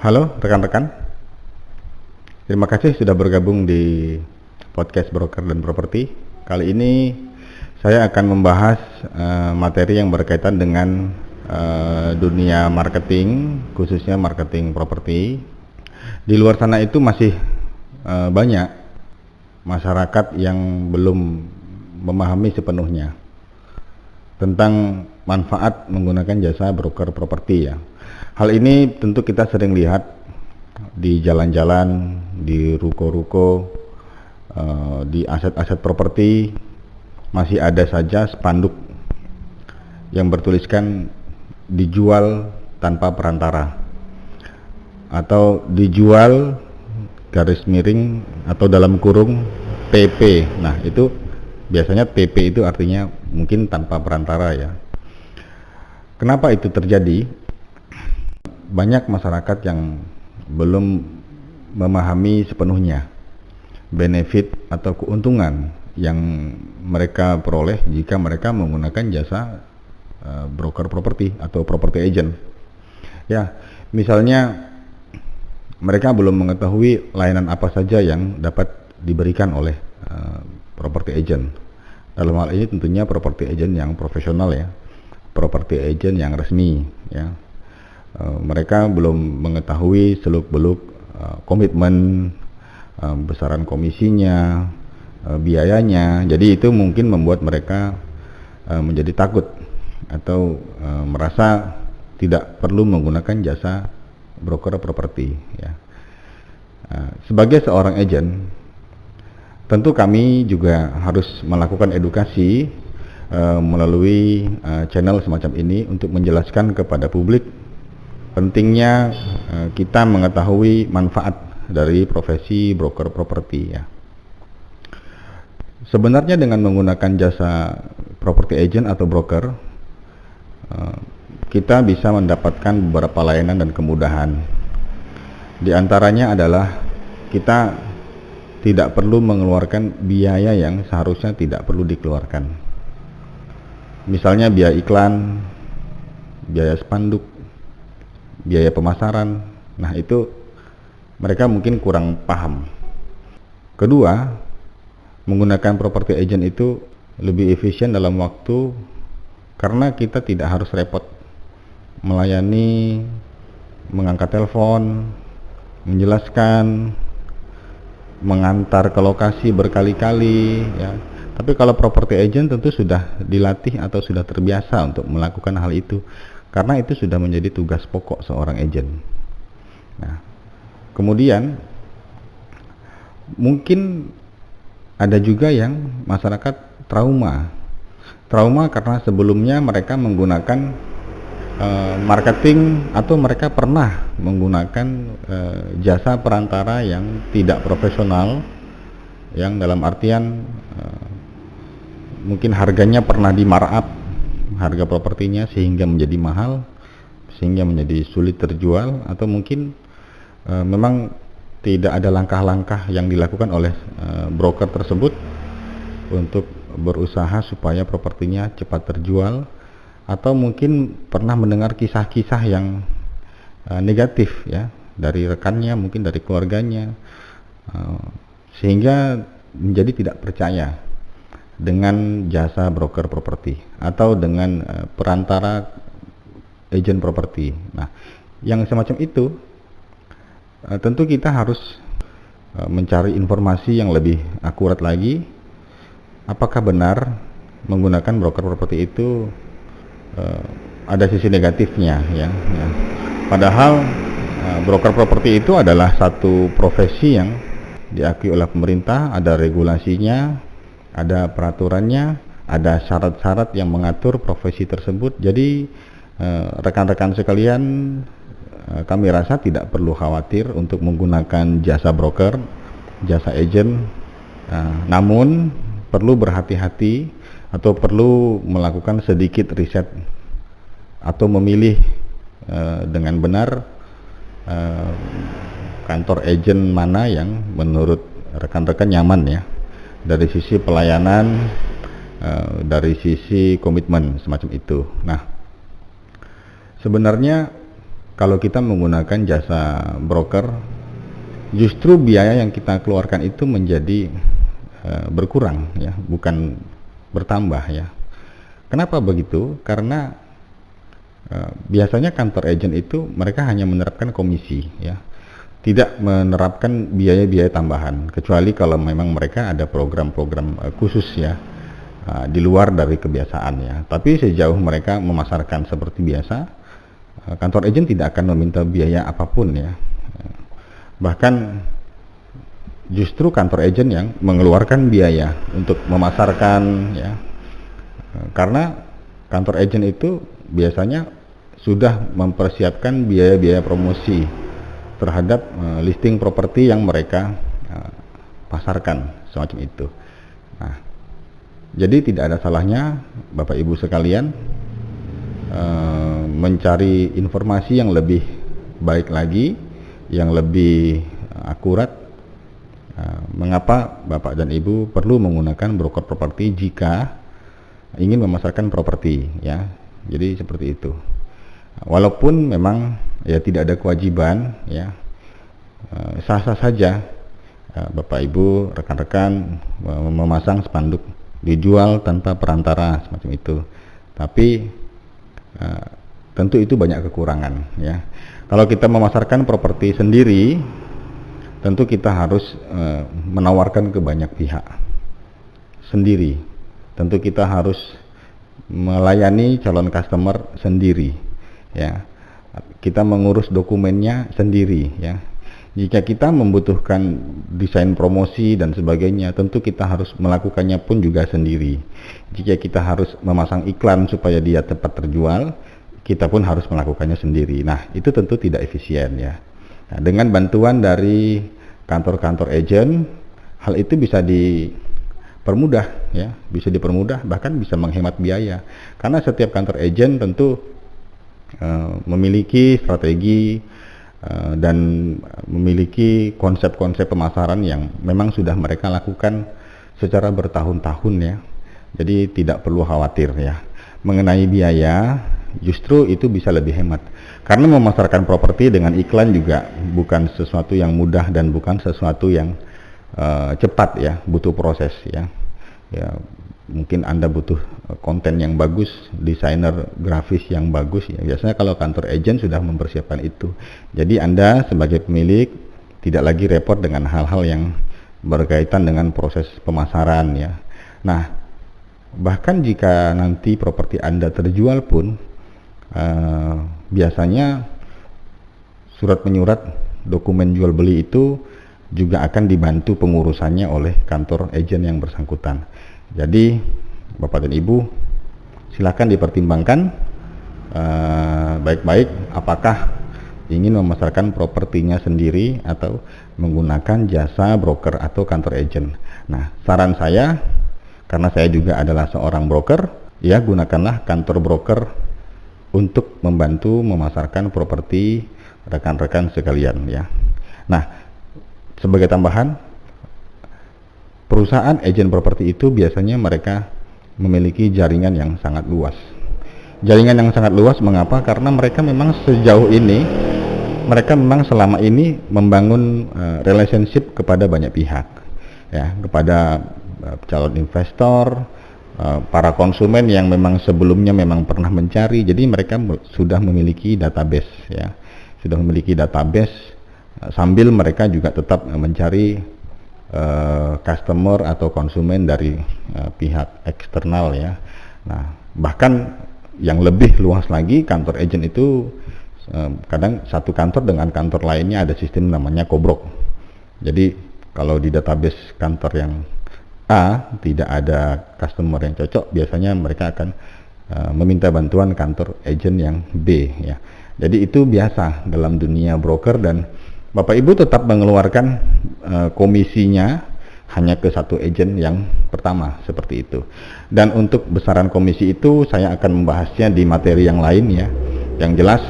Halo rekan-rekan, terima kasih sudah bergabung di podcast Broker dan Properti. Kali ini saya akan membahas materi yang berkaitan dengan dunia marketing, khususnya marketing properti. Di luar sana itu masih banyak masyarakat yang belum memahami sepenuhnya tentang manfaat menggunakan jasa broker properti ya. Hal ini tentu kita sering lihat di jalan-jalan, di ruko-ruko, di aset-aset properti masih ada saja spanduk yang bertuliskan dijual tanpa perantara atau dijual garis miring atau dalam kurung PP. Nah, itu biasanya PP itu artinya mungkin tanpa perantara ya. Kenapa itu terjadi? Banyak masyarakat yang belum memahami sepenuhnya benefit atau keuntungan yang mereka peroleh jika mereka menggunakan jasa broker properti atau property agent. Ya, misalnya mereka belum mengetahui layanan apa saja yang dapat diberikan oleh property agent. Dalam hal ini tentunya property agent yang profesional ya, property agent yang resmi ya. Mereka belum mengetahui seluk-beluk komitmen, besaran komisinya, biayanya. Jadi itu mungkin membuat mereka menjadi takut atau merasa tidak perlu menggunakan jasa broker properti ya. Sebagai seorang agent, tentu kami juga harus melakukan edukasi melalui channel semacam ini untuk menjelaskan kepada publik pentingnya kita mengetahui manfaat dari profesi broker properti ya. Sebenarnya dengan menggunakan jasa property agent atau broker, kita bisa mendapatkan beberapa layanan dan kemudahan. Di antaranya adalah kita tidak perlu mengeluarkan biaya yang seharusnya tidak perlu dikeluarkan. Misalnya biaya iklan, biaya spanduk, biaya pemasaran. Nah, itu mereka mungkin kurang paham. Kedua, menggunakan property agent itu lebih efisien dalam waktu karena kita tidak harus repot melayani, mengangkat telepon, menjelaskan, mengantar ke lokasi berkali-kali ya. Tapi kalau property agent tentu sudah dilatih atau sudah terbiasa untuk melakukan hal itu, karena itu sudah menjadi tugas pokok seorang agent. Nah, kemudian mungkin ada juga yang masyarakat trauma karena sebelumnya mereka menggunakan marketing atau mereka pernah menggunakan jasa perantara yang tidak profesional, yang dalam artian mungkin harganya pernah di markup harga propertinya sehingga menjadi mahal, sehingga menjadi sulit terjual, atau mungkin memang tidak ada langkah-langkah yang dilakukan oleh broker tersebut untuk berusaha supaya propertinya cepat terjual, atau mungkin pernah mendengar kisah-kisah yang negatif ya dari rekannya, mungkin dari keluarganya, sehingga menjadi tidak percaya dengan jasa broker properti atau dengan perantara agent properti. Nah, yang semacam itu tentu kita harus mencari informasi yang lebih akurat lagi. Apakah benar menggunakan broker properti itu ada sisi negatifnya ya. Padahal broker properti itu adalah satu profesi yang diakui oleh pemerintah, ada regulasinya, ada peraturannya, ada syarat-syarat yang mengatur profesi tersebut. Jadi rekan-rekan sekalian, kami rasa tidak perlu khawatir untuk menggunakan jasa broker, jasa agent. Namun perlu berhati-hati atau perlu melakukan sedikit riset atau memilih dengan benar kantor agent mana yang menurut rekan-rekan nyaman ya, dari sisi pelayanan, dari sisi komitmen semacam itu. Nah, sebenarnya kalau kita menggunakan jasa broker, justru biaya yang kita keluarkan itu menjadi berkurang ya, bukan bertambah ya. Kenapa begitu? Karena biasanya kantor agent itu mereka hanya menerapkan komisi ya, tidak menerapkan biaya-biaya tambahan, kecuali kalau memang mereka ada program-program khusus ya, di luar dari kebiasaan ya. Tapi sejauh mereka memasarkan seperti biasa, kantor agent tidak akan meminta biaya apapun ya. Bahkan justru kantor agent yang mengeluarkan biaya untuk memasarkan ya, karena kantor agent itu biasanya sudah mempersiapkan biaya-biaya promosi terhadap listing properti yang mereka pasarkan semacam itu. Nah, jadi tidak ada salahnya Bapak Ibu sekalian mencari informasi yang lebih baik lagi, yang lebih akurat. Mengapa Bapak dan Ibu perlu menggunakan broker properti jika ingin memasarkan properti ya. Jadi seperti itu. Walaupun memang ya tidak ada kewajiban ya, sah-sah saja Bapak Ibu rekan-rekan memasang spanduk dijual tanpa perantara semacam itu. Tapi tentu itu banyak kekurangan ya. Kalau kita memasarkan properti sendiri, tentu kita harus menawarkan ke banyak pihak sendiri. Tentu kita harus melayani calon customer sendiri ya. Kita mengurus dokumennya sendiri ya. Jika kita membutuhkan desain promosi dan sebagainya, tentu kita harus melakukannya pun juga sendiri. Jika kita harus memasang iklan supaya dia cepat terjual, kita pun harus melakukannya sendiri. Nah, itu tentu tidak efisien ya. Nah, dengan bantuan dari kantor-kantor agent, hal itu bisa dipermudah ya, bisa dipermudah, bahkan bisa menghemat biaya. Karena setiap kantor agent tentu memiliki strategi dan memiliki konsep-konsep pemasaran yang memang sudah mereka lakukan secara bertahun-tahun ya. Jadi tidak perlu khawatir ya mengenai biaya, justru itu bisa lebih hemat. Karena memasarkan properti dengan iklan juga bukan sesuatu yang mudah dan bukan sesuatu yang cepat ya, butuh proses ya. Ya, mungkin Anda butuh konten yang bagus, desainer grafis yang bagus ya. Biasanya kalau kantor agent sudah mempersiapkan itu. Jadi Anda sebagai pemilik tidak lagi repot dengan hal-hal yang berkaitan dengan proses pemasaran ya. Nah, bahkan jika nanti properti Anda terjual pun biasanya surat menyurat dokumen jual beli itu juga akan dibantu pengurusannya oleh kantor agent yang bersangkutan. Jadi Bapak dan Ibu silakan dipertimbangkan baik-baik apakah ingin memasarkan propertinya sendiri atau menggunakan jasa broker atau kantor agent. Nah, saran saya, karena saya juga adalah seorang broker, ya gunakanlah kantor broker untuk membantu memasarkan properti rekan-rekan sekalian ya. Nah, sebagai tambahan, perusahaan agen properti itu biasanya mereka memiliki jaringan yang sangat luas. Jaringan yang sangat luas mengapa? Karena mereka memang sejauh ini, mereka memang selama ini membangun relationship kepada banyak pihak, ya, kepada calon investor, para konsumen yang memang sebelumnya memang pernah mencari. Jadi mereka sudah memiliki database, ya, sudah memiliki database sambil mereka juga tetap mencari customer atau konsumen dari pihak eksternal ya. Nah, bahkan yang lebih luas lagi, kantor agent itu kadang satu kantor dengan kantor lainnya ada sistem namanya kobrok. Jadi kalau di database kantor yang A tidak ada customer yang cocok, biasanya mereka akan meminta bantuan kantor agent yang B ya. Jadi itu biasa dalam dunia broker, dan Bapak Ibu tetap mengeluarkan komisinya hanya ke satu agent yang pertama, seperti itu. Dan untuk besaran komisi itu saya akan membahasnya di materi yang lain ya. Yang jelas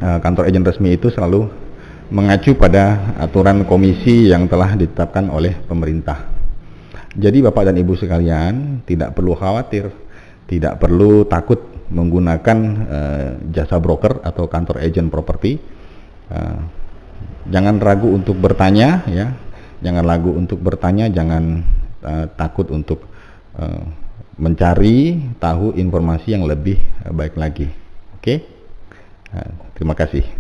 kantor agent resmi itu selalu mengacu pada aturan komisi yang telah ditetapkan oleh pemerintah. Jadi Bapak dan Ibu sekalian tidak perlu khawatir, tidak perlu takut menggunakan jasa broker atau kantor agent properti, jangan ragu untuk bertanya ya, jangan ragu untuk bertanya, jangan takut untuk mencari tahu informasi yang lebih baik lagi. Oke? Terima kasih.